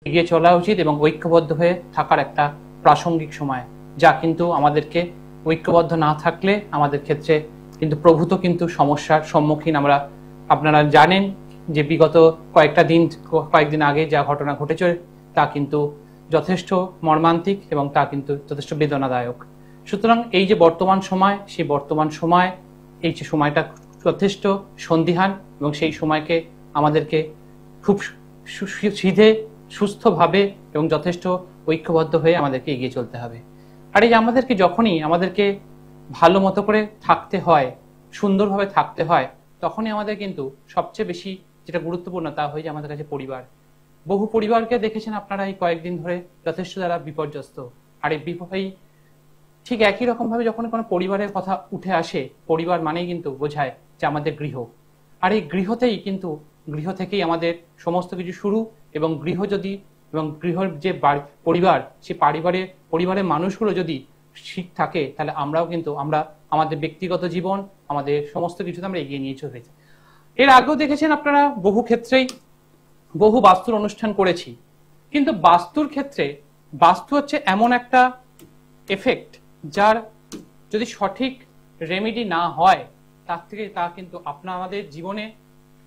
এগিয়ে চলা উচিত এবং ঐক্যবদ্ধ হয়ে থাকার একটা প্রাসঙ্গিক সময়, যা কিন্তু আমাদেরকে ঐক্যবদ্ধ না থাকলে আমাদের ক্ষেত্রে কিন্তু প্রভূত কিন্তু সমস্যার সম্মুখীন আমরা। আপনারা জানেন যে বিগত কয়েকদিন আগে যা ঘটনা ঘটেছে তা কিন্তু যথেষ্ট মর্মান্তিক এবং তা কিন্তু যথেষ্ট বেদনাদায়ক। সুতরাং এই যে বর্তমান সময়, সেই বর্তমান সময়, এই যে সময়টা যথেষ্ট সন্দিহান এবং সেই সময়কে আমাদেরকে খুব সিধে সুস্থভাবে এবং যথেষ্ট ঐক্যবদ্ধ হয়ে আমাদেরকে এগিয়ে চলতে হবে। আর এই আমাদেরকে যখনই আমাদেরকে ভালো মতো করে থাকতে হয়, সুন্দরভাবে থাকতে হয়, তখনই আমাদের কিন্তু সবচেয়ে বেশি যেটা গুরুত্বপূর্ণ তা হয়ে যায় আমাদের কাছে পরিবার। বহু পরিবারকে দেখেছেন আপনারা এই কয়েকদিন ধরে যথেষ্ট তারা বিপর্যস্ত। আর এই ঠিক একই রকম ভাবে যখন কোনো পরিবারের কথা উঠে আসে, পরিবার মানেই কিন্তু বোঝায় যে আমাদের গৃহ। আর এই গৃহ থেকেই আমাদের সমস্ত কিছু শুরু। এবং গৃহর যে পরিবার, সে পরিবারের মানুষগুলো যদি ঠিক থাকে, তাহলে আমরা আমাদের ব্যক্তিগত জীবন, আমাদের সমস্ত কিছুতে আমরা এগিয়ে নিয়ে চলেছি। এর আগেও দেখেছেন আপনারা বহু ক্ষেত্রেই বহু বাস্তুর অনুষ্ঠান করেছি, কিন্তু বাস্তুর ক্ষেত্রে বাস্তু হচ্ছে এমন একটা এফেক্ট, যার যদি সঠিক রেমেডি না হয়, তা কিন্তু আমাদের জীবনে,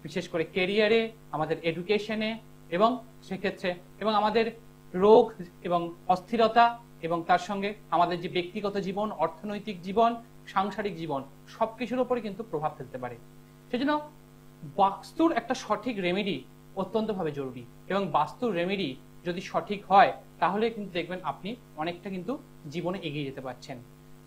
বিশেষ করে কেরিয়ারে, আমাদের এডুকেশনে এবং সেক্ষেত্রে এবং আমাদের রোগ এবং অস্থিরতা এবং তার সঙ্গে আমাদের যে ব্যক্তিগত জীবন, অর্থনৈতিক জীবন, সাংসারিক জীবন, সবকিছুর উপরে কিন্তু প্রভাব ফেলতে পারে। সেজন্য বাস্তুর একটা সঠিক রেমেডি অত্যন্তভাবে জরুরি। এবং বাস্তুর রেমেডি যদি সঠিক হয়, তাহলে কিন্তু দেখবেন আপনি অনেকটা কিন্তু জীবনে এগিয়ে যেতে পারছেন।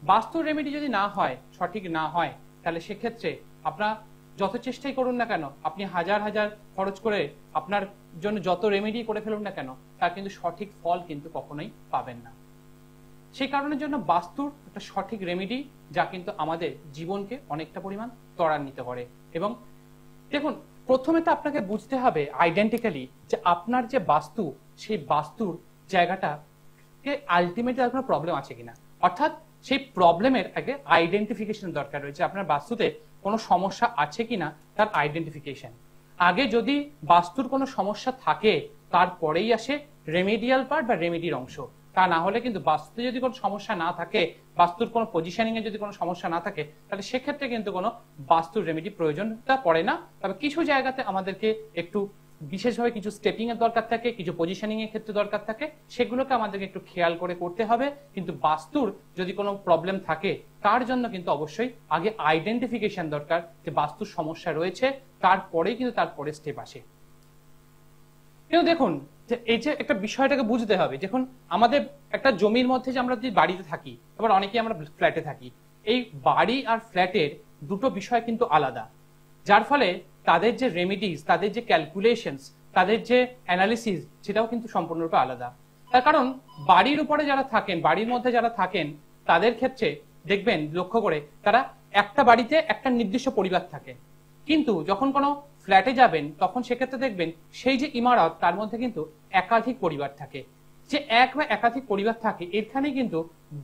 বাস্তুর রেমেডি যদি না হয়, সঠিক না হয়, তাহলে সেক্ষেত্রে আপনার যত চেষ্টাই করুন না কেন, আপনি হাজার হাজার খরচ করে আপনার জন্য যত রেমেডি করে ফেলুন না কেন, তার কিন্তু সঠিক ফল কিন্তু কখনোই পাবেন না। সেই কারণের জন্য বাস্তুর একটা সঠিক রেমেডি, যা কিন্তু আমাদের জীবনকে অনেকটা পরিমাণ ত্বরান্বিত করে। এবং দেখুন, প্রথমে তো আপনাকে বুঝতে হবে আইডেন্টিক্যালি যে আপনার যে বাস্তু, সেই বাস্তুর জায়গাটা আলটিমেটলি আর কোনো প্রবলেম আছে কিনা। অর্থাৎ সেই প্রবলেমের আগে আইডেন্টিফিকেশন দরকার রয়েছে। আপনার বাস্তুতে কোনো সমস্যা আছে কিনা তার আইডেন্টিফিকেশন। আগে যদি বাস্তুর কোনো সমস্যা থাকে, তারপরেই আসে রেমেডিয়াল পার্ট বা রেমেডির অংশ। তা না হলে কিন্তু বাস্তুতে যদি কোনো সমস্যা না থাকে, বাস্তুর কোনো পজিশনিং এ যদি কোনো সমস্যা না থাকে, তাহলে সেক্ষেত্রে কিন্তু কোনো বাস্তুর রেমেডি প্রয়োজনটা পড়ে না। তবে কিছু জায়গাতে আমাদেরকে একটু বিশেষভাবে কিছু স্টেপিং এর দরকার থাকে, কিছু পজিশনিং এর ক্ষেত্রে দরকার থাকে, সেগুলোকে আমাদেরকে একটু খেয়াল করে করতে হবে। কিন্তু বাস্তুর যদি কোনো প্রবলেম থাকে, তার জন্য কিন্তু অবশ্যই আগে আইডেন্টিফিকেশন দরকার যে বাস্তুর সমস্যা রয়েছে, তারপরেই কিন্তু তারপরে স্টেপ আসে। কিন্তু দেখুন, এই যে একটা বিষয়টাকে বুঝতে হবে, দেখুন আমাদের একটা জমির মধ্যে যে আমরা যদি বাড়িতে থাকি, আবার অনেকেই আমরা ফ্ল্যাটে থাকি, এই বাড়ি আর ফ্ল্যাটের দুটো বিষয় কিন্তু আলাদা। যার ফলে তাদের যে রেমিডিস, তাদের যে ক্যালকুলেশনস, তাদের যে অ্যানালিসিস, সেটাও কিন্তু সম্পূর্ণরূপে আলাদা। তার কারণ বাড়ির উপরে যারা থাকেন, বাড়ির মধ্যে যারা থাকেন, তাদের ক্ষেত্রে দেখবেন লক্ষ্য করে তারা একটা বাড়িতে একটা নির্দিষ্ট পরিবার থাকে। কিন্তু যখন কোনো ফ্ল্যাটে যাবেন, তখন সেক্ষেত্রে দেখবেন সেই যে ইমারত, তার মধ্যে কিন্তু একাধিক পরিবার থাকে। যে এক বা একাধিক পরিবার থাকে, এখানে কিন্তু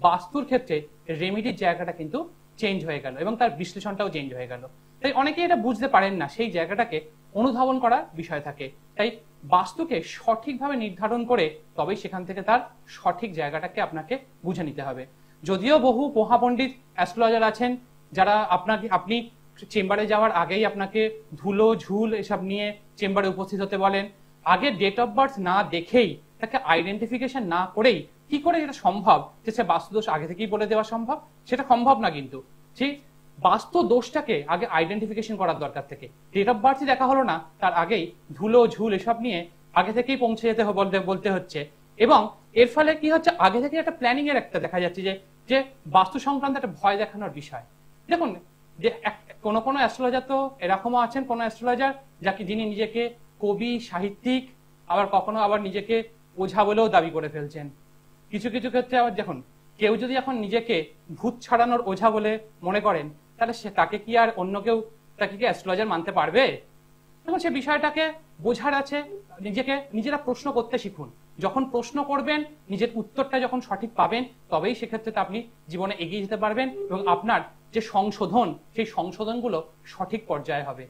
বাস্তুর ক্ষেত্রে রেমিডির জায়গাটা কিন্তু চেঞ্জ হয়ে গেল এবং তার বিশ্লেষণটাও চেঞ্জ হয়ে গেল। তাই অনেকেই এটা বুঝতে পারেন না, সেই জায়গাটাকে অনুধাবন করার বিষয় থাকে। তাই বাস্তুকে সঠিকভাবে নির্ধারণ করে তবেই সেখান থেকে তার সঠিক জায়গাটাকে আপনাকে বুঝে নিতে হবে। যদিও বহু মহাপণ্ডিত অ্যাস্ট্রোলজার আছেন, যারা আপনি চেম্বারে যাওয়ার আগেই আপনাকে ধুলো ঝুল এসব নিয়ে চেম্বারে উপস্থিত হতে বলেন। আগে ডেট অফ বার্থ না দেখেই, তাকে আইডেন্টিফিকেশন না করেই কি করে এটা সম্ভব যে সে বাস্তুদোষ আগে থেকেই বলে দেওয়া সম্ভব? সেটা সম্ভব না। কিন্তু সেই বাস্তু দোষটাকে আগে আইডেন্টিফিকেশন করার দরকার থেকে, ডেট অফ বার্থই দেখা হলো না, তার আগেই ধুলো ঝুল এসব নিয়ে আগে থেকেই পৌঁছে যেতে বলতে হচ্ছে। এবং এর ফলে কি হচ্ছে, আগে থেকে একটা প্ল্যানিং এর একটা দেখা যাচ্ছে যে বাস্তু সংক্রান্ত একটা ভয় দেখানোর বিষয়। দেখুন, যে কোনো অ্যাস্ট্রোলজার তো এরকমও আছেন, কোন অ্যাস্ট্রোলজার যিনি নিজেকে কবি, সাহিত্যিক, আবার কখনো আবার নিজেকে ওঝা বলেও দাবি করে ফেলছেন। কিছু কিছু ক্ষেত্রে আবার দেখুন, কেউ যদি এখন নিজেকে ভূত ছাড়ানোর ওঝা বলে মনে করেন, তাহলে তাকে কি আর অন্য কেউ তাকে কি অ্যাস্ট্রোলজার মানতে পারবে? দেখুন, সে বিষয়টাকে বোঝার আছে। নিজেরা প্রশ্ন করতে শিখুন। যখন প্রশ্ন করবেন, নিজের উত্তরটা যখন সঠিক পাবেন, তবেই সেক্ষেত্রে আপনি জীবনে এগিয়ে যেতে পারবেন এবং আপনার যে সংশোধন, সেই সংশোধনগুলো সঠিক পর্যায়ে হবে।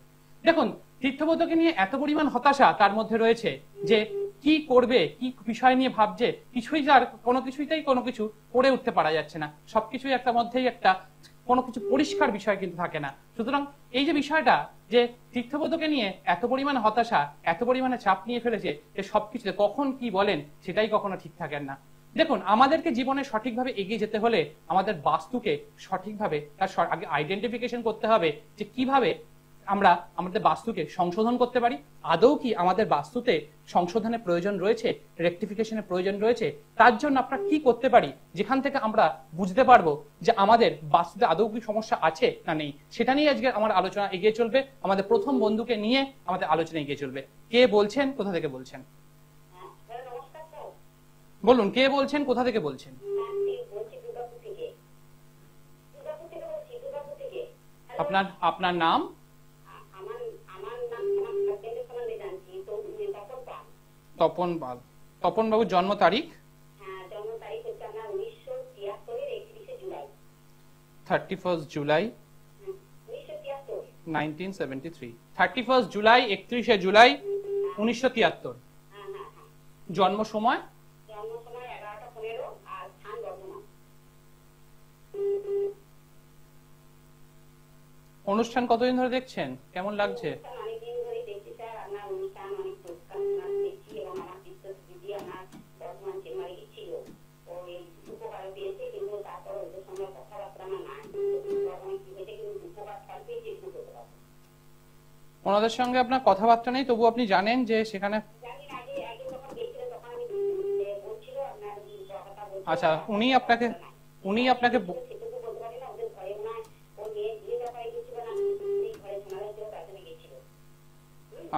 দেখুন, তীর্থবোধকে নিয়ে এত পরিমাণ হতাশা তার মধ্যে রয়েছে যে কি করবে, কি বিষয় নিয়ে ভাবছে, কিছুই যার কোনো কিছুইতেই কোনো কিছু করে উঠতে পারা যাচ্ছে না। সবকিছুই একটা মধ্যেই একটা কোনো কিছু পরিষ্কার বিষয় কিন্তু থাকে না। সুতরাং এই যে বিষয়টা যে তীর্থব্রতকে নিয়ে এত পরিমাণে হতাশা, এত পরিমাণে চাপ নিয়ে ফেলেছে যে সবকিছুতে কখন কি বলেন সেটাই কখনো ঠিক থাকেন না। দেখুন, আমাদেরকে জীবনে সঠিকভাবে এগিয়ে যেতে হলে আমাদের বাস্তুকে সঠিকভাবে তার আগে আইডেন্টিফিকেশন করতে হবে যে কিভাবে আমরা আমাদের বাস্তুকে সংশোধন করতে পারি। আদৌ কি আমাদের বাস্তুতে সংশোধনের প্রয়োজন রয়েছে, রেকটিফিকেশনের প্রয়োজন রয়েছে? তার জন্য আমরা কি করতে পারি, যেখান থেকে আমরা বুঝতে পারবো যে আমাদের বাস্তুতে আদৌ কি সমস্যা আছে না নেই। সেটা নিয়ে আজকে আমার আলোচনা এগিয়ে চলবে। আমাদের প্রথম বন্ধুকে নিয়ে আমাদের আলোচনা এগিয়ে চলবে। কে বলছেন, কোথা থেকে বলছেন? বলুন, কে বলছেন, কোথা থেকে বলছেন? আপনার আপনার নাম? তপন পাল। তপন বাবুর জন্ম তারিখ? 31 জুলাই 1973। 31 জুলাই 31 জুলাই 1973। জন্ম সময়? অনুষ্ঠান কতদিন ধরে দেখছেন, কেমন লাগছে? ওনাদের সঙ্গে আপনার কথাবার্তা নেই, তবু আপনি জানেন যে সেখানে? আচ্ছা, উনি আপনাকে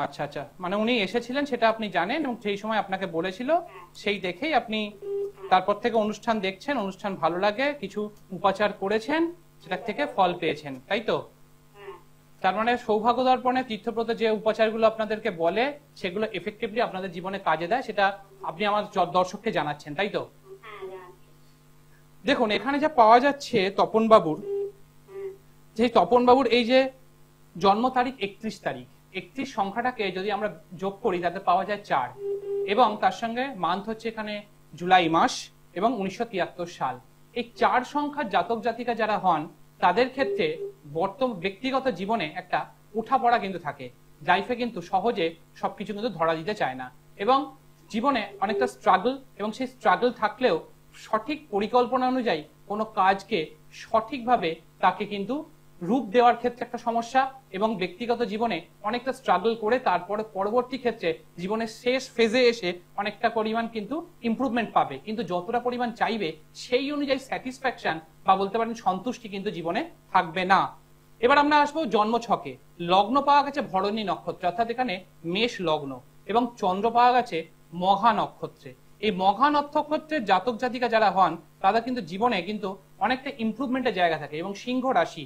আচ্ছা আচ্ছা, মানে উনি এসেছিলেন সেটা আপনি জানেন এবং সেই সময় আপনাকে বলেছিল, সেই দেখেই আপনি তারপর থেকে অনুষ্ঠান দেখছেন, অনুষ্ঠান ভালো লাগে, কিছু উপাচার করেছেন, সেটা থেকে ফল পেয়েছেন, তাই তো? তার মানে সৌভাগ্য দর্পণে তীর্থব্রত যে উপাচারগুলো আপনাদেরকে বলে সেগুলো এফেক্টিভলি আপনাদের জীবনে কাজে দেয়, সেটা আপনি আমার দর্শককে জানাচ্ছেন, তাই তো? দেখুন, এখানে যা পাওয়া যাচ্ছে তপন বাবুর, যে তপন বাবুর এই যে জন্ম তারিখ 31 তারিখ, 31 সংখ্যাটাকে যদি আমরা যোগ করি তাতে পাওয়া যায় 4, এবং তার সঙ্গে মান্থ হচ্ছে এখানে জুলাই মাস এবং 1973 সাল। এই 4 সংখ্যার জাতক জাতিকা যারা হন তাদের ক্ষেত্রে বর্তমান ব্যক্তিগত জীবনে একটা উঠাপড়া কিন্তু থাকে। লাইফে কিন্তু সহজে সবকিছু কিন্তু ধরা দিতে চায় না, এবং জীবনে অনেকটা স্ট্রাগল, এবং সেই স্ট্রাগল থাকলেও সঠিক পরিকল্পনা অনুযায়ী কোনো কাজকে সঠিকভাবে তাকে কিন্তু রূপ দেওয়ার ক্ষেত্রে একটা সমস্যা, এবং ব্যক্তিগত জীবনে অনেকটা স্ট্রাগল করে তারপরে পরবর্তী ক্ষেত্রে জীবনের শেষ ফেজে এসে অনেকটা পরিমাণ কিন্তু ইমপ্রুভমেন্ট পাবে, কিন্তু যতটা পরিমাণ চাইবে সেই অনুযায়ী স্যাটিসফ্যাকশন বা বলতে পারেন সন্তুষ্টি কিন্তু জীবনে থাকবে না। এবার আমরা আসবো জন্ম ছকে। লগ্ন পাওয়া গেছে ভরণী নক্ষত্র, অর্থাৎ এখানে মেষ লগ্ন, এবং চন্দ্র পাওয়া গেছে মঘা নক্ষত্রে। এই মঘা নক্ষত্রের জাতক জাতিকা যারা হন তারা কিন্তু জীবনে কিন্তু অনেকটা ইমপ্রুভমেন্টের জায়গা থাকে, এবং সিংহ রাশি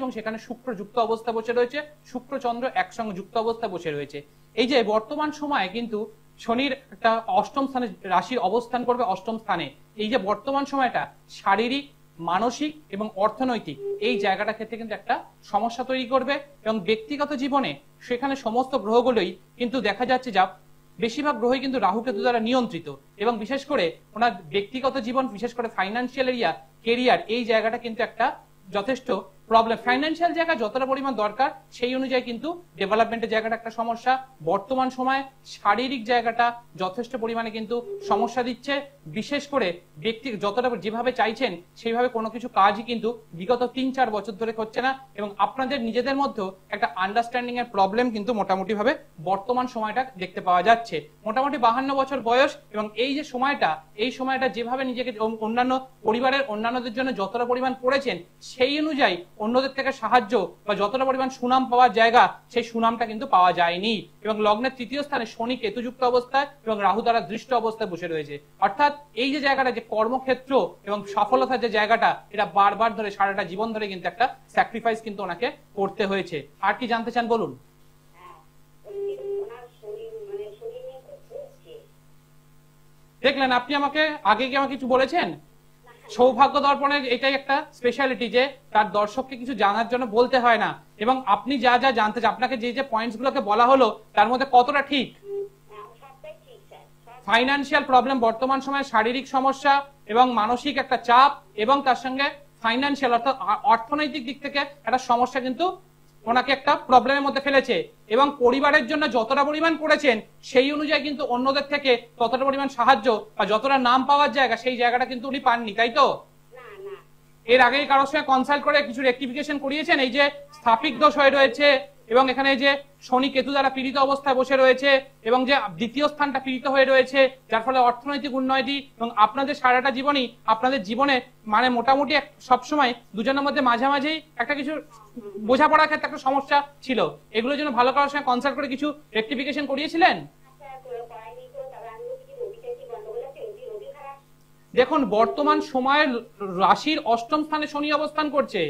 এবং সেখানে শুক্র যুক্ত অবস্থা বসে রয়েছে, শুক্র চন্দ্র একসঙ্গে যুক্ত অবস্থা বসে রয়েছে। এই যে বর্তমান সময়ে কিন্তু শনির একটা অষ্টম স্থানে রাশির অবস্থান করবে, অষ্টম স্থানে। এই যে বর্তমান সময়টা শারীরিক, মানসিক এবং অর্থনৈতিক এই জায়গাটা ক্ষেত্রে কিন্তু একটা সমস্যা তৈরি করবে, এবং ব্যক্তিগত জীবনে সেখানে সমস্ত গ্রহগুলোই কিন্তু দেখা যাচ্ছে যা বেশিরভাগ গ্রহই কিন্তু রাহু কেতু দ্বারা নিয়ন্ত্রিত, এবং বিশেষ করে ওনার ব্যক্তিগত জীবন, বিশেষ করে ফাইন্যান্সিয়াল এরিয়া, কেরিয়ার, এই জায়গাটা কিন্তু একটা যথেষ্ট প্রবলেম। ফাইন্যান্সিয়াল জায়গা যতটা পরিমাণ দরকার সেই অনুযায়ী কিন্তু ডেভেলপমেন্টের জায়গাটা একটা সমস্যা। বর্তমান সময়ে শারীরিক জায়গাটা যথেষ্ট পরিমাণে কিন্তু সমস্যা দিচ্ছে, বিশেষ করে ব্যক্তি যতটা যেভাবে চাইছেন সেইভাবে কোনো কিছু কাজই কিন্তু বিগত 3-4 বছর ধরে হচ্ছে না, এবং আপনাদের নিজেদের মধ্যেও একটা আন্ডারস্ট্যান্ডিং এর প্রবলেম কিন্তু মোটামুটি ভাবে বর্তমান সময়টা দেখতে পাওয়া যাচ্ছে। মোটামুটি 52 বছর বয়স, এবং এই যে সময়টা যেভাবে নিজেকে অন্যান্য পরিবারের অন্যান্যদের জন্য যতটা পরিমাণ করেছেন সেই অনুযায়ী অন্যদের থেকে সাহায্য বা যতটা পরিমাণ সুনাম পাওয়ার জায়গা সেই সুনামটা কিন্তু পাওয়া যায়নি, এবং লগ্নের তৃতীয় স্থানে শনি কেতুযুক্ত অবস্থায় এবং রাহু দ্বারা দৃষ্ট অবস্থায় বসে রয়েছে। অর্থাৎ এই যে জায়গাটা, যে কর্মক্ষেত্র এবং সফলতার যে জায়গাটা, এটা বারবার ধরে সারাটা জীবন ধরে কিন্তু একটা স্যাক্রিফাইস কিন্তু ওনাকে করতে হয়েছে। আর কি জানতে চান বলুন? দেখলেন, আপনি আমাকে আগে কি আমাকে কিছু বলেছেন? সৌভাগ্য দর্পণের এটাই একটা স্পেশালিটি যে তার দর্শককে কিছু জানার জন্য বলতে হয় না, এবং আপনি যা যা জানতে চান, আপনাকে যে যে পয়েন্টস গুলোকে বলা হলো তার মধ্যে কতটা ঠিক? ফাইন্যান্সিয়াল প্রবলেম বর্তমান সময়ে শারীরিক সমস্যা এবং মানসিক একটা চাপ এবং তার সঙ্গে ফাইন্যান্সিয়াল অর্থাৎ অর্থনৈতিক দিক থেকে একটা সমস্যা কিন্তু ওনাকে একটা প্রবলেমের মধ্যে ফেলেছে এবং পরিবারের জন্য যতটা পরিমাণ করেছেন সেই অনুযায়ী কিন্তু অন্যদের থেকে ততটা পরিমাণ সাহায্য বা যতটা নাম পাওয়ার জায়গা সেই জায়গাটা কিন্তু উনি পাননি, তাই তো? এর আগেই কারোর সঙ্গে কনসাল্ট করে কিছু রেক্টিফিকেশন করিয়েছেন? এই যে স্থাপিক দোষ হয়ে রয়েছে এবং এখানে যে শনি কেতু দ্বারা পীড়িত অবস্থায় বসে রয়েছে এবং যে দ্বিতীয় স্থানটা পীড়িত হয়ে রয়েছে, যার ফলে অর্থনৈতিক উন্নতি এবং আপনাদের সারাটা জীবনই আপনাদের জীবনে মানে মোটামুটি সবসময় দুজনের মধ্যে মাঝামাঝি একটা কিছু বোঝাপড়ার ক্ষেত্রে একটা সমস্যা ছিল, এগুলোর জন্য ভালো কারোর সঙ্গে কনসাল্ট করে কিছু রেক্টিফিকেশন করিয়েছিলেন? দেখুন, বর্তমান সময়ে রাশির অষ্টম স্থানে শনি অবস্থান করছে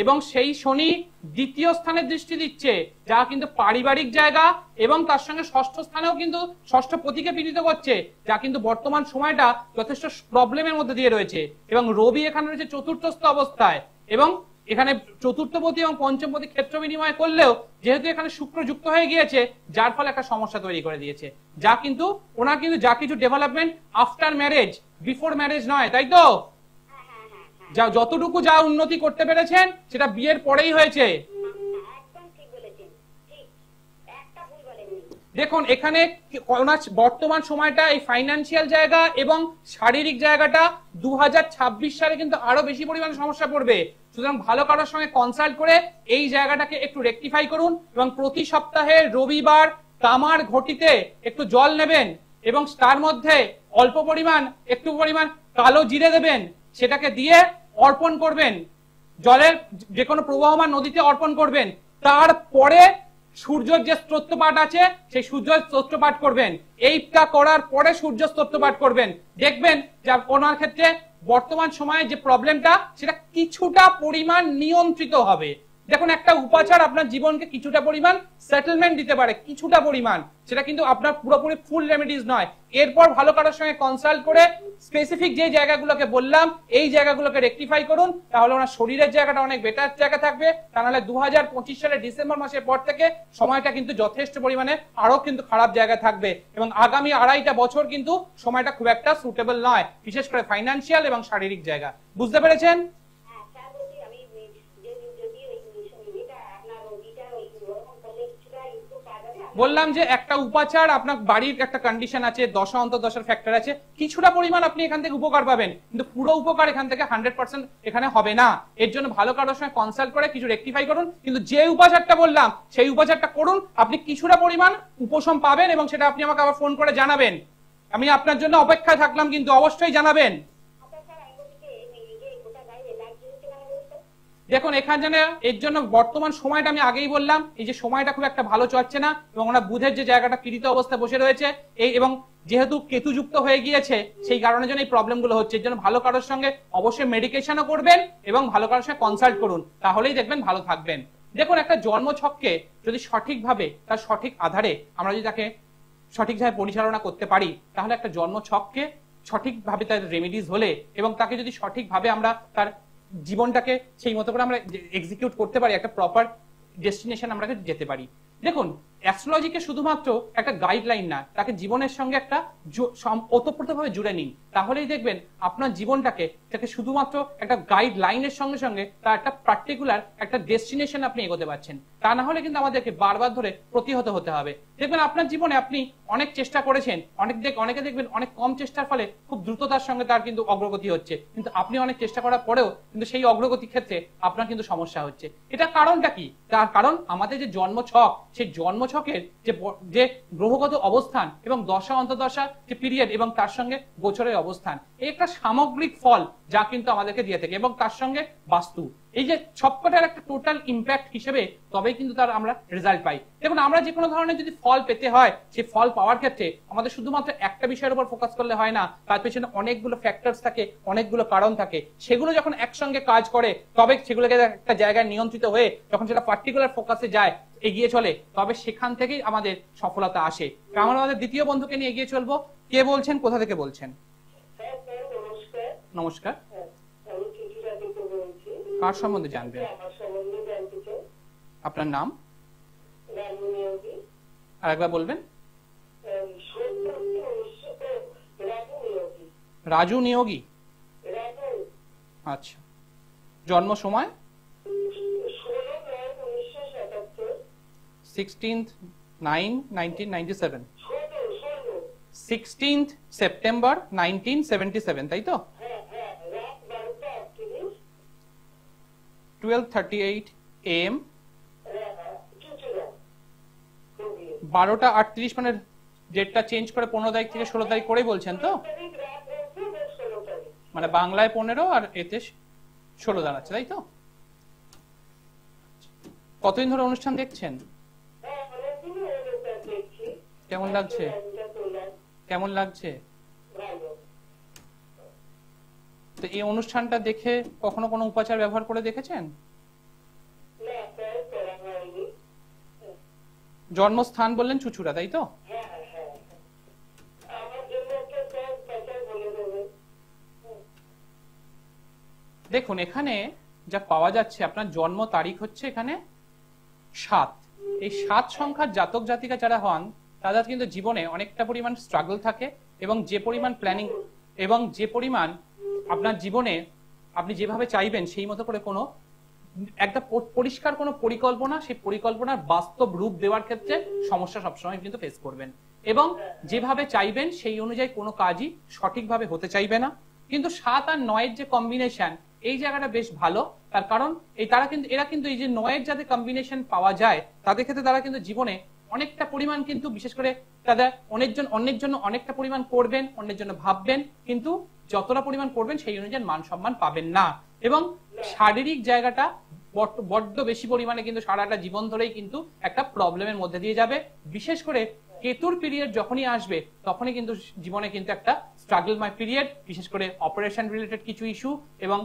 এবং সেই শনি দ্বিতীয় স্থানে দৃষ্টি দিচ্ছে, যা কিন্তু পারিবারিক জায়গা এবং তার সঙ্গে ষষ্ঠ স্থানেও কিন্তু ষষ্ঠ পতিকে পীড়িত করছে, যা কিন্তু বর্তমান সময়টা যথেষ্ট প্রবলেমের মধ্যে দিয়ে রয়েছে। এবং রবি এখানে রয়েছে চতুর্থস্থ অবস্থায় এবং এখানে চতুর্থপতি এবং পঞ্চমপতি ক্ষেত্র বিনিময় করলেও যেহেতু এখানে শুক্র যুক্ত হয়ে গিয়েছে, যার ফলে একটা সমস্যা তৈরি করে দিয়েছে, যা কিন্তু ওনার কিন্তু যা কিছু development after marriage, before marriage নয়, তাই তো? যা যতটুকু যা উন্নতি করতে পেরেছেন সেটা বিয়ের পরেই হয়েছে। দেখুন, এখানে বর্তমান সময়টা এই ফাইন্যান্সিয়াল জায়গা এবং শারীরিক জায়গাটা 2026 সালে কিন্তু আরো বেশি পরিমাণে সমস্যা পড়বে। সুতরাং ভালো কারোর সঙ্গে কনসাল্ট করে এই জায়গাটাকে একটু রেকটিফাই করুন এবং প্রতি সপ্তাহে রবিবার তামার ঘটিতে একটু জল নেবেন এবং তার মধ্যে অল্প পরিমাণ একটু পরিমাণ কালো জিরে দেবেন, সেটাকে দিয়ে অর্পণ করবেন, জলের যে কোনো প্রবাহমান নদীতে অর্পণ করবেন। তারপরে সূর্যের যে স্তোত্র পাঠ আছে সেই সূর্য স্তোত্র পাঠ করবেন। এইটা করার পরে সূর্য স্তোত্র পাঠ করবেন, দেখবেন যে ওনার ক্ষেত্রে বর্তমান সময়ে যে প্রবলেমটা সেটা কিছুটা পরিমাণ নিয়ন্ত্রিত হবে। দেখুন, একটা উপাচার আপনার জীবনকে কিছুটা পরিমাণ সেটেলমেন্ট দিতে পারে, কিছুটা পরিমাণ, সেটা কিন্তু আপনার পুরোপুরি ফুল রেমেডিজ নয়। এরপর ভালো কারোর সঙ্গে কনসাল্ট করে স্পেসিফিক যে জায়গাগুলোকে বললাম এই জায়গাগুলোকে রেকটিফাই করুন, তাহলে ওনার শরীরের জায়গাটা অনেক বেটার জায়গা থাকবে। তা নাহলে 2025 সালের ডিসেম্বর মাসের পর থেকে সময়টা কিন্তু যথেষ্ট পরিমাণে আরো কিন্তু খারাপ জায়গা থাকবে এবং আগামী 2.5টা বছর কিন্তু সময়টা খুব একটা সুটেবল নয়, বিশেষ করে ফাইন্যান্সিয়াল এবং শারীরিক জায়গা। বুঝতে পেরেছেন? বললাম যে একটা উপাচার, আপনার বাড়ির একটা কন্ডিশন আছে, দশা অন্তর্দশার ফ্যাক্টর আছে, কিছুটা পরিমাণ আপনি এখান থেকে উপকার পাবেন, কিন্তু পুরো উপকার এখান থেকে 100% এখানে হবে না। এর জন্য ভালো কারোর সঙ্গে কনসাল্ট করে কিছু রেকটিফাই করুন, কিন্তু যে উপাচারটা বললাম সেই উপাচারটা করুন, আপনি কিছুটা পরিমাণ উপশম পাবেন এবং সেটা আপনি আমাকে আবার ফোন করে জানাবেন। আমি আপনার জন্য অপেক্ষায় থাকলাম, কিন্তু অবশ্যই জানাবেন। দেখুন, এখানে এর জন্য বর্তমান সময়টা আমি আগেই বললাম, এই যে সময়টা খুব একটা ভালো চলছে না এবং ওনার বুধের যে জায়গাটা পীড়িত অবস্থায় বসে রয়েছে এই এবং যেহেতু কেতু যুক্ত হয়ে গিয়েছে সেই কারণে জন্য এই প্রবলেমগুলো হচ্ছে। এর জন্য ভালো কারোর সঙ্গে অবশ্যই মেডিকেশনও করবেন এবং ভালো কারোর সঙ্গে কনসাল্ট করুন, তাহলেই দেখবেন ভালো থাকবেন। দেখুন, একটা জন্মছককে যদি সঠিকভাবে তার সঠিক আধারে আমরা যদি তাকে সঠিকভাবে পরিচালনা করতে পারি, তাহলে একটা জন্মছককে সঠিকভাবে তার রেমেডিজ হলে এবং তাকে যদি সঠিকভাবে আমরা তার জীবনটাকে সেই মতো করে আমরা এক্সিকিউট করতে পারি, একটা প্রপার ডেস্টিনেশন আমরা যেতে পারি। দেখুন, অ্যাস্ট্রোলজিকে শুধুমাত্র একটা গাইডলাইন না, তাকে জীবনের সঙ্গে একটা ওতপ্রোতভাবে জুড়ে নিন, তাহলেই দেখবেন আপনার জীবনটাকে তাকে শুধুমাত্র একটা গাইডলাইনের সঙ্গে সঙ্গে তার একটা পার্টিকুলার একটা ডেস্টিনেশন আপনি এগোতে পারছেন। তা না হলে কিন্তু আমাদেরকে বারবার ধরে প্রতিহত হতে হবে। দেখবেন আপনার জীবনে আপনি অনেক চেষ্টা করেছেন, অনেকে দেখবেন অনেক কম চেষ্টার ফলে খুব দ্রুততার সঙ্গে তার কিন্তু অগ্রগতি হচ্ছে, কিন্তু আপনি অনেক চেষ্টা করার পরেও কিন্তু সেই অগ্রগতির ক্ষেত্রে আপনার কিন্তু সমস্যা হচ্ছে। এটা কারণটা কি? তার কারণ আমাদের যে জন্মছক, সেই জন্মছকের যে গ্রহগত অবস্থান এবং দশা অন্তর্দশা যে পিরিয়ড এবং তার সঙ্গে গোচরের অবস্থান, এই একটা সামগ্রিক ফল যা কিন্তু আমাদেরকে দিয়ে থাকে এবং তার সঙ্গে বাস্তু, এই যে সবকটার একটা টোটাল ইম্প্যাক্ট হিসেবে তবেই কিন্তু তার আমরা রেজাল্ট পাই। দেখুন, আমরা যে কোনো ধরনের যদি ফল পেতে হয়, সেই ফল পাওয়ার ক্ষেত্রে আমাদের শুধুমাত্র একটা বিষয়ের উপর ফোকাস করলে হয় না, তার পেছনে অনেকগুলো ফ্যাক্টরস থাকে, অনেকগুলো কারণ থাকে। সেগুলো যখন একসঙ্গে কাজ করে তবে সেগুলোকে একটা জায়গায় নিয়ন্ত্রিত হয়ে যখন সেটা পার্টিকুলার ফোকাসে যায়, এগিয়ে চলে, তবে সেখান থেকেই আমাদের সফলতা আসে। আমরা আমাদের দ্বিতীয় বন্ধুকে নিয়ে এগিয়ে চলবো। কে বলছেন, কোথা থেকে বলছেন? নমস্কার। কার সম্বন্ধে জানবেন? আপনার নাম আর একবার বলবেন? রাজু নিয়োগী। আচ্ছা, জন্ম সময় 16/9/1997, 16th September 1977, তাই তো? 12:38 AM, 12:38, মানে ডেটটা চেঞ্জ করে 15 তারিখ থেকে 16 তারিখ করে বলছেন তো? মানে বাংলায় 15 আর এতে 16 দাঁড়াচ্ছে, তাই তো? কতদিন ধরে অনুষ্ঠান দেখছেন? কেমন লাগছে? কেমন লাগছে? তো এই অনুষ্ঠানটা দেখে কখনো কোনো উপাচার ব্যবহার করে দেখেছেন? জন্মস্থান বললেন চুচুড়া, তাই তো? দেখুন, এখানে যা পাওয়া যাচ্ছে, আপনার জন্ম তারিখ হচ্ছে এখানে 7। এই 7 সংখ্যার জাতক জাতিকা যারা হন, তাদের কিন্তু জীবনে অনেকটা পরিমাণ স্ট্রাগল থাকে, এবং যে পরিমাণ প্ল্যানিং এবং যে পরিমাণ আপনার জীবনে আপনি যেভাবে চাইবেন সেই মতো করে কোনো একটা পরিষ্কার কোনো পরিকল্পনা, সেই পরিকল্পনার বাস্তব রূপ দেওয়ার ক্ষেত্রে সমস্যা সবসময় কিন্তু ফেস করবেন, এবং যেভাবে চাইবেন সেই অনুযায়ী কোনো কাজই সঠিকভাবে হতে চাইবে না। কিন্তু 7 আর 9 যে কম্বিনেশন, এই জায়গাটা বেশ ভালো। তার কারণ এরা কিন্তু এই যে 9 যাদের কম্বিনেশন পাওয়া যায়, তাদের ক্ষেত্রে তারা কিন্তু জীবনে অনেকটা পরিমাণ কিন্তু, বিশেষ করে তাদের অন্যের জন্য অনেকটা পরিমাণ করবেন, অন্যের জন্য ভাববেন, কিন্তু যতটা পরিমাণ করবেন সেই অনুযায়ী মান সম্মান পাবেন না, এবং শারীরিক জায়গাটা বড্ড বেশি পরিমাণে কিন্তু সারাটা জীবন ধরেই কিন্তু একটা প্রবলেমের মধ্যে দিয়ে যাবে। বিশেষ করে কেতুর পিরিয়ড যখনই আসবে, তখনই কিন্তু জীবনে কিন্তু একটা স্ট্রাগলময় পিরিয়ড, বিশেষ করে অপারেশন রিলেটেড কিছু ইস্যু, এবং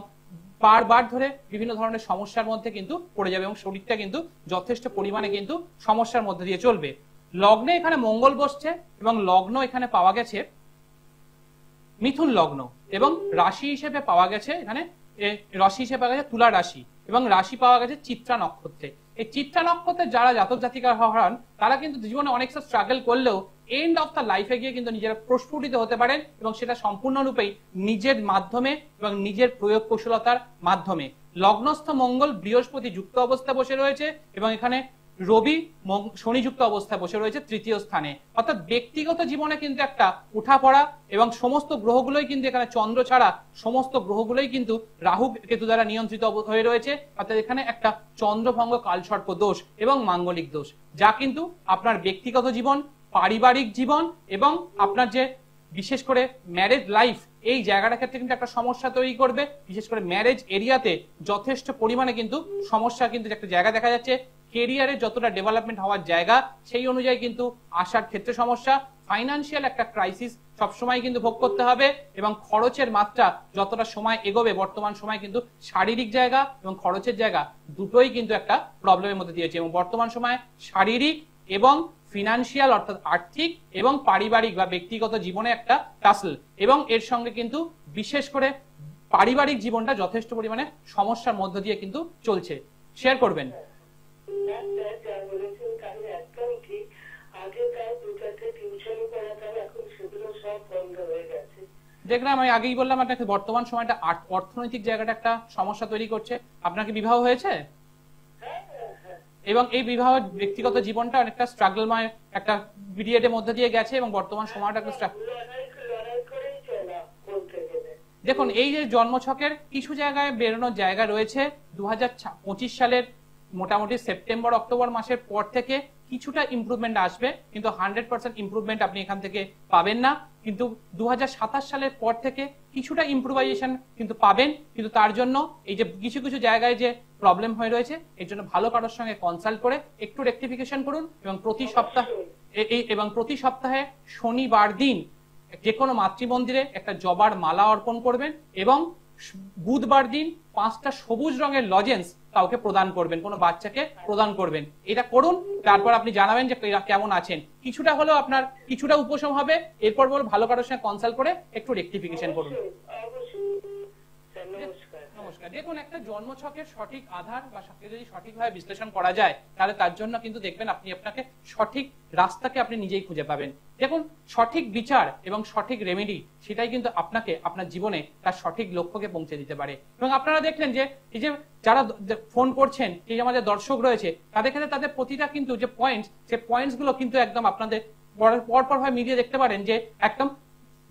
বারবার ধরে বিভিন্ন ধরনের সমস্যার মধ্যে কিন্তু পড়ে যাবে, এবং শরীরটা কিন্তু যথেষ্ট পরিমাণে কিন্তু সমস্যার মধ্যে দিয়ে চলবে। লগ্নে এখানে মঙ্গল বসছে, এবং লগ্ন এখানে পাওয়া গেছে মিথুন লগ্ন, এবং রাশি হিসেবে পাওয়া গেছে এখানে তুলা রাশি, এবং রাশি পাওয়া গেছে চিত্রা নক্ষত্রে। এই চিত্রা নক্ষত্রে যারা জাতক জাতিকা হন, তারা কিন্তু জীবনে অনেকটা স্ট্রাগল করলেও এন্ড অফ দ্য লাইফে গিয়ে কিন্তু নিজেরা প্রস্ফুটিত হতে পারেন, এবং সেটা সম্পূর্ণরূপেই নিজের মাধ্যমে এবং নিজের প্রয়োগ কৌশলতার মাধ্যমে। লগ্নস্থ মঙ্গল বৃহস্পতি যুক্ত অবস্থায় বসে রয়েছে, এবং এখানে রবি শনি যুক্ত অবস্থায় বসে রয়েছে তৃতীয় স্থানে। অর্থাৎ ব্যক্তিগত জীবনে কিন্তু একটা উঠাপড়া, এবং সমস্ত গ্রহগুলোই কিন্তু এখানে চন্দ্র ছাড়া সমস্ত গ্রহগুলোই কিন্তু রাহু কেতু দ্বারা নিয়ন্ত্রিত হয়ে রয়েছে। অর্থাৎ এখানে একটা চন্দ্রভঙ্গ কালসর্প দোষ এবং মাঙ্গলিক দোষ, যা কিন্তু আপনার ব্যক্তিগত জীবন, পারিবারিক জীবন, এবং আপনার যে বিশেষ করে ম্যারেজ লাইফ, এই জায়গাটার ক্ষেত্রে কিন্তু একটা সমস্যা তৈরি করবে। বিশেষ করে ম্যারেজ এরিয়াতে যথেষ্ট পরিমাণে কিন্তু সমস্যা কিন্তু একটা জায়গা দেখা যাচ্ছে। কেরিয়ারে যতটা ডেভেলপমেন্ট হওয়ার জায়গা, সেই অনুযায়ী কিন্তু আসার ক্ষেত্রে সমস্যা। ফাইন্যান্সিয়াল একটা ক্রাইসিস সবসময় কিন্তু ভোগ করতে হবে, এবং খরচের মাত্রা যতটা সময় এগোবে, বর্তমান সময় কিন্তু শারীরিক জায়গা এবং খরচের জায়গা দুটোই কিন্তু একটা প্রবলেমের মধ্যে দিয়েছে, এবং বর্তমান সময় শারীরিক এবং ফিনান্সিয়াল, অর্থাৎ আর্থিক এবং পারিবারিক বা ব্যক্তিগত জীবনে একটা টাসল, এবং এর সঙ্গে কিন্তু বিশেষ করে পারিবারিক জীবনটা যথেষ্ট পরিমাণে সমস্যার মধ্য দিয়ে কিন্তু চলছে। শেয়ার করবেন। দেখলাম, আমি আগেই বললাম আপনাকে, বর্তমান সময়টা অর্থনৈতিক জায়গাটা একটা সমস্যা তৈরি করছে। আপনার কি বিবাহ হয়েছে? এবং এই বিবাহ ব্যক্তিগত জীবনটা অনেকটা স্ট্রাগলময় একটা পিরিয়ডের মধ্যে দিয়ে গেছে, এবং বর্তমান সময়টা একটা দেখুন, এই যে জন্মছকের কিছু জায়গায় বেরোনোর জায়গা রয়েছে। 2025 সালের মোটামুটি সেপ্টেম্বর অক্টোবর মাসের পর থেকে কিছুটা ইমপ্রুভমেন্ট আসবে, কিন্তু 100% ইমপ্রুভমেন্ট আপনি এখান থেকে পাবেন না। কিন্তু 2027 সালের পর থেকে কিছুটা ইমপ্রুভাইজেশন কিন্তু পাবেন, কিন্তু তার জন্য এই যে কিছু কিছু জায়গায় যে প্রবলেম হয়ে রয়েছে, এর জন্য ভালো কারোর সঙ্গে কনসাল্ট করে একটু রেকটিফিকেশন করুন, এবং প্রতি সপ্তাহে শনিবার দিন যে কোনো মাতৃমন্দিরে একটা জবার মালা অর্পণ করবেন, এবং বুধবার দিন 5টা সবুজ রঙের লজেন্স কাউকে প্রদান করবেন, কোনো বাচ্চাকে প্রদান করবেন। এটা করুন, তারপর আপনি জানাবেন যে কেমন আছেন। কিছুটা হলেও আপনার কিছুটা উপশম হবে। এরপর ভালো কারোর সঙ্গে কনসাল্ট করে একটু রেকটিফিকেশন করুন। নমস্কার। দেখুন, একটা জন্মছকের সঠিক আধার বা যদি সঠিকভাবে বিশ্লেষণ করা যায়, তাহলে তার জন্য কিন্তু দেখবেন আপনি আপনাকে সঠিক রাস্তাকে আপনি নিজেই খুঁজে পাবেন। দেখুন, সঠিক বিচার এবং সঠিক রেমেডি সেটাই কিন্তু আপনাকে আপনার জীবনে তার সঠিক লক্ষ্যকে পৌঁছে দিতে পারে। এবং আপনারা দেখলেন যে এই যে যারা ফোন করছেন, এই যে আমাদের দর্শক রয়েছে, তাদের ক্ষেত্রে তাদের প্রতিটা কিন্তু যে পয়েন্ট, সে পয়েন্টস গুলো কিন্তু একদম আপনাদের পরপর ভাবে মিলিয়ে দেখতে পারেন যে একদম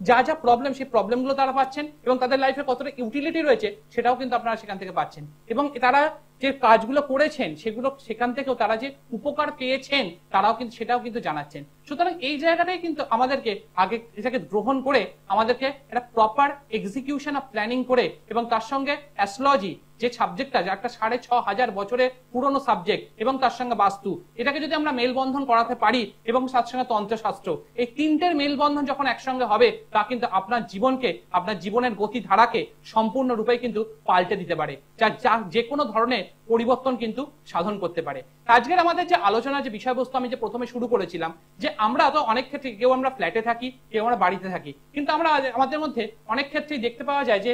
যা যা প্রবলেম, সেই প্রবলেমগুলো তারা পাচ্ছেন এবং তাদের লাইফে কতটা ইউটিলিটি রয়েছে সেটাও কিন্তু আপনারা সেখান থেকে পাচ্ছেন। এবং তারা যে কাজগুলো করেছেন সেগুলো সেখান থেকেও তারা যে উপকার পেয়েছেন তারাও কিন্তু সেটাও কিন্তু জানাচ্ছেন। সুতরাং এই জায়গাটাই কিন্তু আমাদেরকে আগে এটাকে গ্রহণ করে আমাদেরকে একটা প্রপার এক্সিকিউশন অফ প্ল্যানিং করে, এবং তার সঙ্গে অ্যাস্ট্রোলজি যে সাবজেক্টটা, যে একটা 6500 বছরের পুরনো সাবজেক্ট, এবং তার সঙ্গে বাস্তু, এটাকে যদি আমরা মেলবন্ধন করাতে পারি, এবং তার সঙ্গে তন্ত্রশাস্ত্র, এই তিনটের মেলবন্ধন যখন একসঙ্গে হবে, তা কিন্তু আপনার জীবনকে, আপনার জীবনের গতিধারাকে সম্পূর্ণরূপে কিন্তু পাল্টে দিতে পারে, যা যে কোনো ধরনের পরিবর্তন কিন্তু সাধন করতে পারে। আজকের আমাদের যে আলোচনার যে বিষয়বস্তু আমি যে প্রথমে শুরু করেছিলাম, যে আমরা তো অনেক ক্ষেত্রে কেউ আমরা ফ্ল্যাটে থাকি, কেউ আমরা বাড়িতে থাকি, কিন্তু আমরা আমাদের মধ্যে অনেক ক্ষেত্রেই দেখতে পাওয়া যায়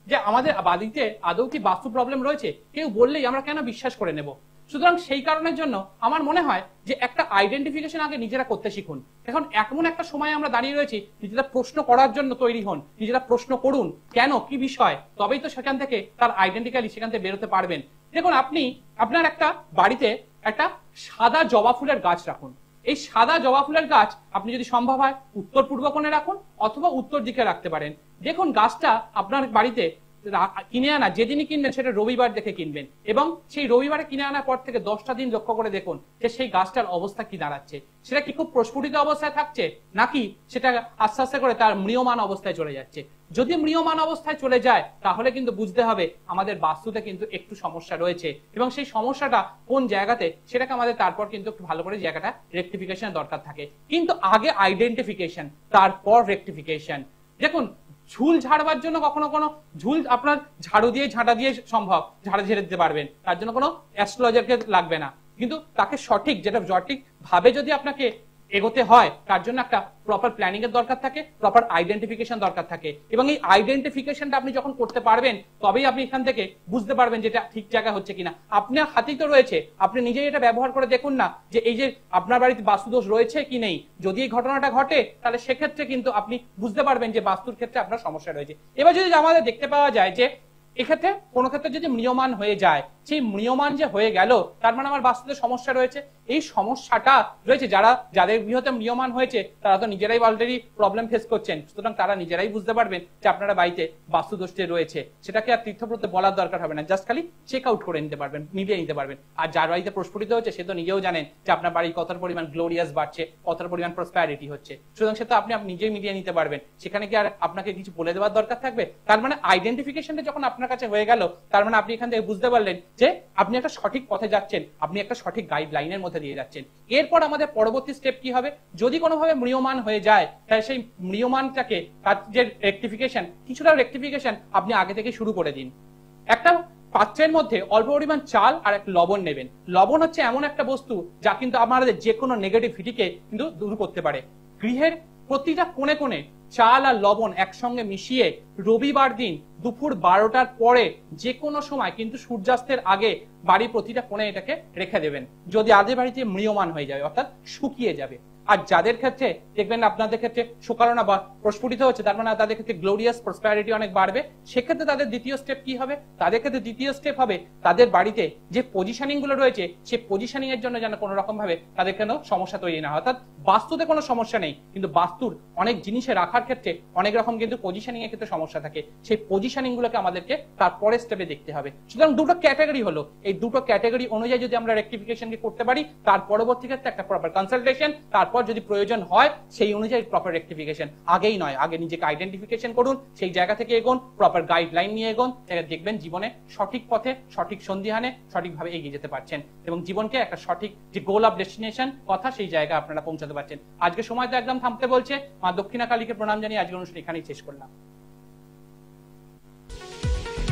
যে আমাদের বাড়িতে আদৌ কি বাস্তু প্রবলেম রয়েছে কেউ বললেই আমরা কেন বিশ্বাস করে নেব। সুতরাং সেই কারণের জন্য আমার মনে হয় যে একটা আইডেন্টিফিকেশন আগে নিজেরা করতে শিখুন। এখন এমন একটা সময় আমরা দাঁড়িয়ে রয়েছি, নিজেরা প্রশ্ন করার জন্য তৈরি হন, নিজেরা প্রশ্ন করুন কেন, কি বিষয়, তবেই তো সেখান থেকে তার আইডেন্টিক্যালি সেখান থেকে বেরোতে পারবেন। দেখুন, আপনি আপনার একটা বাড়িতে একটা সাদা জবা ফুলের গাছ রাখুন। এই সাদা জবা ফুলের গাছ আপনি যদি সম্ভব হয় উত্তর পূর্ব কোণে রাখুন, অথবা উত্তর দিকে রাখতে পারেন। দেখুন, গাছটা আপনার বাড়িতে কিনে আনা যেদিনই কিনবেন সেটা রবিবার দেখে কিনবেন, এবং সেই রবিবারে কিনে আনার পর থেকে 10টা দিন লক্ষ্য করে দেখুন যে সেই গাছটার অবস্থা কি দাঁড়াচ্ছে। সেটা কি খুব প্রস্ফুটিত অবস্থায় থাকছে, নাকি সেটা আস্তে আস্তে করে তার ম্রিয়মান অবস্থায় চলে যাচ্ছে। যদি ম্রিয়মান অবস্থায় চলে যায় তাহলে কিন্তু বুঝতে হবে আমাদের বাস্তুতে কিন্তু একটু সমস্যা রয়েছে, এবং সেই সমস্যাটা কোন জায়গাতে সেটাকে আমাদের তারপর কিন্তু একটু ভালো করে জায়গাটা রেকটিফিকেশন দরকার থাকে। কিন্তু আগে আইডেন্টিফিকেশন, তারপর রেকটিফিকেশন। দেখুন, ঝুল ঝাড়বার জন্য কখনো কোনো ঝুল আপনার ঝাড়ু দিয়ে ঝাঁটা দিয়ে সম্ভব, ঝাড়া ঝেড়ে দিতে পারবেন, তার জন্য কোনো অ্যাস্ট্রোলজারকে লাগবে না। কিন্তু তাকে সঠিক, যেটা সঠিক ভাবে যদি আপনাকে এগোতে হয়, তার জন্য একটা প্রপার প্ল্যানিং এর দরকার থাকে, প্রপার আইডেন্টিফিকেশন দরকার থাকে, এবং এই আইডেন্টিফিকেশনটা আপনি যখন করতে পারবেন তবেই আপনি এখান থেকে বুঝতে পারবেন যেটা ঠিক জায়গা হচ্ছে কিনা। আপনার হাতেই তো রয়েছে, আপনি নিজেই এটা ব্যবহার করে দেখুন না যে এই যে আপনার বাড়িতে বাস্তুদোষ রয়েছে কি নেই। যদি এই ঘটনাটা ঘটে তাহলে সেক্ষেত্রে কিন্তু আপনি বুঝতে পারবেন যে বাস্তুর ক্ষেত্রে আপনার সমস্যা রয়েছে। এবার যদি আমাদের দেখতে পাওয়া যায় যে এক্ষেত্রে কোন ক্ষেত্রে যদি ম্রিয়মান হয়ে যায়, সেই ম্রিয়মান যে হয়ে গেল তার মানে আমার বাস্তুতে সমস্যা রয়েছে। এই সমস্যাটা রয়েছে যাদের গৃহতে ম্রিয়মান হয়েছে তারা তো নিজেরাই অলরেডি প্রবলেম ফেস করছেন, সুতরাং তারা নিজেরাই বুঝতে পারবেন যে আপনারা বাড়িতে বাস্তুদোষ রয়েছে। সেটাকে আর তীর্থপ্রতে বলার দরকার হবে না, জাস্ট খালি চেক আউট করে নিতে পারবেন, মিলিয়ে নিতে পারবেন। আর যার বাড়িতে প্রস্ফুটিত হচ্ছে সে তো নিজেও জানেন যে আপনার বাড়ি কতটা পরিমাণ গ্লোরিয়াস বাড়ছে, কতটা পরিমাণ প্রসপ্যারিটি হচ্ছে, সুতরাং সে তো আপনি নিজেই মিলিয়ে নিতে পারবেন। সেখানে কি আর আপনাকে কিছু বলে দেওয়ার দরকার থাকবে? তার মানে আইডেন্টিফিকেশনটা যখন আপনার কাছে হয়ে গেল, তার মানে আপনি এখান থেকে বুঝতে পারলেন যে আপনি একটা সঠিক পথে যাচ্ছেন, আপনি একটা সঠিক গাইডলাইনের মধ্যে দিয়ে যাচ্ছেন। এরপর আমাদের পরবর্তী স্টেপ কি হবে? যদি কোনোভাবে ম্রিয়মান হয়ে যায় তাহলে সেই ম্রিয়মানটাকে তার যে রেকটিফিকেশন, কিছুটা রেকটিফিকেশন আপনি আগে থেকে শুরু করে দিন। একটা পাত্রের মধ্যে অল্প পরিমাণ চাল আর একটা লবণ নেবেন। লবণ হচ্ছে এমন একটা বস্তু যা কিন্তু আমাদের যে কোনো নেগেটিভিটিকে কিন্তু দূর করতে পারে। গৃহের প্রতিটা কোণে কোণে চাল আর লবণ একসঙ্গে মিশিয়ে রবিবার দিন দুপুর 12টার পরে যে কোনো সময় কিন্তু সূর্যাস্তের আগে বাড়ির প্রতিটা কোণে এটাকে রেখে দেবেন। যদি আধে বাড়িতে ম্রিয়মান হয়ে যাবে, অর্থাৎ শুকিয়ে যাবে। আর যাদের ক্ষেত্রে দেখবেন আপনাদের ক্ষেত্রে শুকানো বা প্রস্ফুটিত হচ্ছে, তার মানে তাদের ক্ষেত্রে গ্লোরিয়াস প্রসপ্যারিটি অনেক বাড়বে। সেক্ষেত্রে তাদের দ্বিতীয় স্টেপ কি হবে? তাদের ক্ষেত্রে দ্বিতীয় স্টেপ হবে তাদের বাড়িতে যে পজিশনিং গুলো রয়েছে সেই পজিশনিং এর জন্য যেন কোনো রকম ভাবে তাদের কোনো সমস্যা তৈরি না হয়। অর্থাৎ বাস্তুতে কোনো সমস্যা নেই, কিন্তু বাস্তুর অনেক জিনিসে রাখার ক্ষেত্রে অনেক রকম কিন্তু পজিশনিং এর ক্ষেত্রে সমস্যা থাকে। সেই পজিশনিং গুলোকে আমাদেরকে তারপরে স্টেপে দেখতে হবে। সুতরাং দুটো ক্যাটাগরি হলো, এই দুটো ক্যাটাগরি অনুযায়ী যদি আমরা রেকটিফিকেশনকে করতে পারি, তার পরবর্তী ক্ষেত্রে একটা প্রপার কনসালটেশন, তারপর যদি প্রয়োজন হয় সেই অনুযায়ী প্রপার রেকটিফিকেশন। আগেই নয়, আগে নিজেকে আইডেন্টিফিকেশন করুন, সেই জায়গা থেকে এগোন, প্রপার গাইডলাইন নিয়ে এগোন, দেখবেন জীবনে সঠিক পথে সঠিক সন্ধিহানে সঠিকভাবে এগিয়ে যেতে পারছেন, এবং জীবনকে একটা সঠিক যে গোল অফ ডেস্টিনেশন কথা সেই জায়গায় আপনারা পৌঁছাতে পারছেন। আজকে সময় তো একদম থামতে বলছে। মা দক্ষিণা কালীকে প্রণাম জানিয়ে আজকের অনুষ্ঠান এখানেই শেষ করলাম।